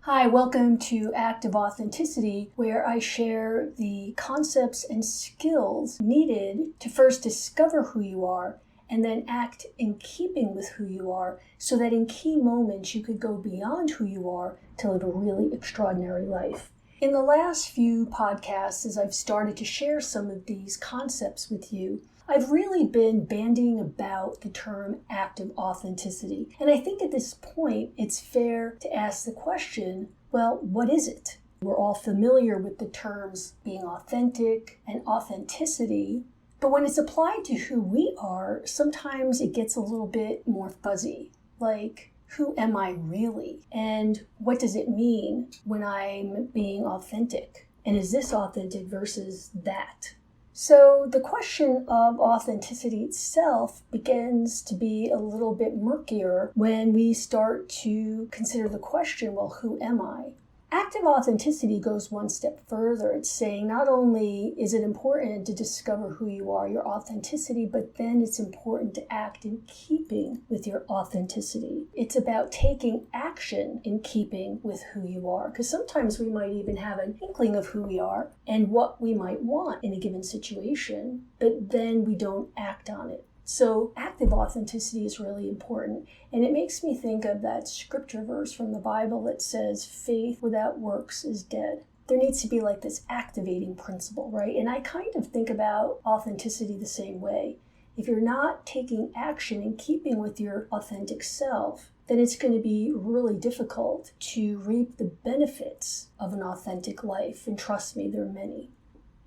Hi, welcome to Active Authenticity, where I share the concepts and skills needed to first discover who you are and then act in keeping with who you are so that in key moments you could go beyond who you are to live a really extraordinary life. In the last few podcasts, as I've started to share some of these concepts with you, I've really been bandying about the term active authenticity. And I think at this point, it's fair to ask the question, well, what is it? We're all familiar with the terms being authentic and authenticity, but when it's applied to who we are, sometimes it gets a little bit more fuzzy. Like, who am I really? And what does it mean when I'm being authentic? And is this authentic versus that? So the question of authenticity itself begins to be a little bit murkier when we start to consider the question, well, who am I? Active authenticity goes one step further. It's saying not only is it important to discover who you are, your authenticity, but then it's important to act in keeping with your authenticity. It's about taking action in keeping with who you are, because sometimes we might even have an inkling of who we are and what we might want in a given situation, but then we don't act on it. So active authenticity is really important. And it makes me think of that scripture verse from the Bible that says, faith without works is dead. There needs to be like this activating principle, right? And I kind of think about authenticity the same way. If you're not taking action in keeping with your authentic self, then it's going to be really difficult to reap the benefits of an authentic life. And trust me, there are many.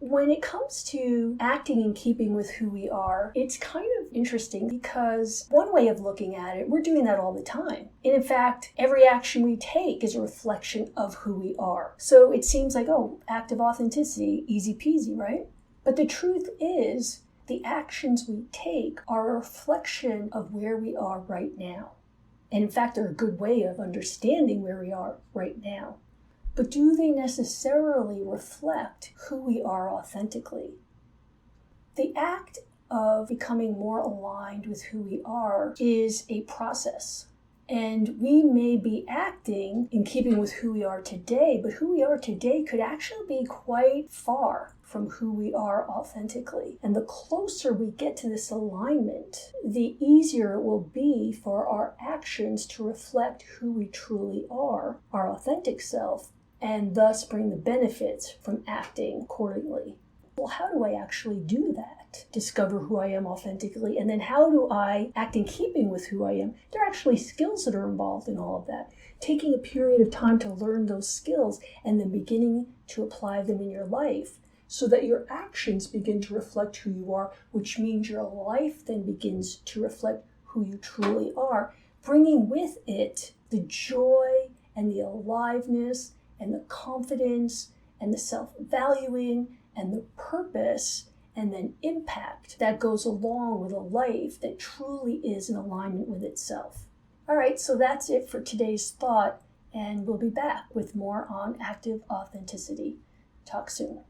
When it comes to acting in keeping with who we are, it's kind of interesting because one way of looking at it, we're doing that all the time. And in fact, every action we take is a reflection of who we are. So it seems like, oh, active authenticity, easy peasy, right? But the truth is, the actions we take are a reflection of where we are right now. And in fact, they're a good way of understanding where we are right now. But do they necessarily reflect who we are authentically? The act of becoming more aligned with who we are is a process. And we may be acting in keeping with who we are today, but who we are today could actually be quite far from who we are authentically. And the closer we get to this alignment, the easier it will be for our actions to reflect who we truly are, our authentic self, and thus bring the benefits from acting accordingly. Well, how do I actually do that? Discover who I am authentically, and then how do I act in keeping with who I am? There are actually skills that are involved in all of that. Taking a period of time to learn those skills and then beginning to apply them in your life so that your actions begin to reflect who you are, which means your life then begins to reflect who you truly are, bringing with it the joy and the aliveness and the confidence and the self-valuing and the purpose and then impact that goes along with a life that truly is in alignment with itself. All right, so that's it for today's thought, and we'll be back with more on active authenticity. Talk soon.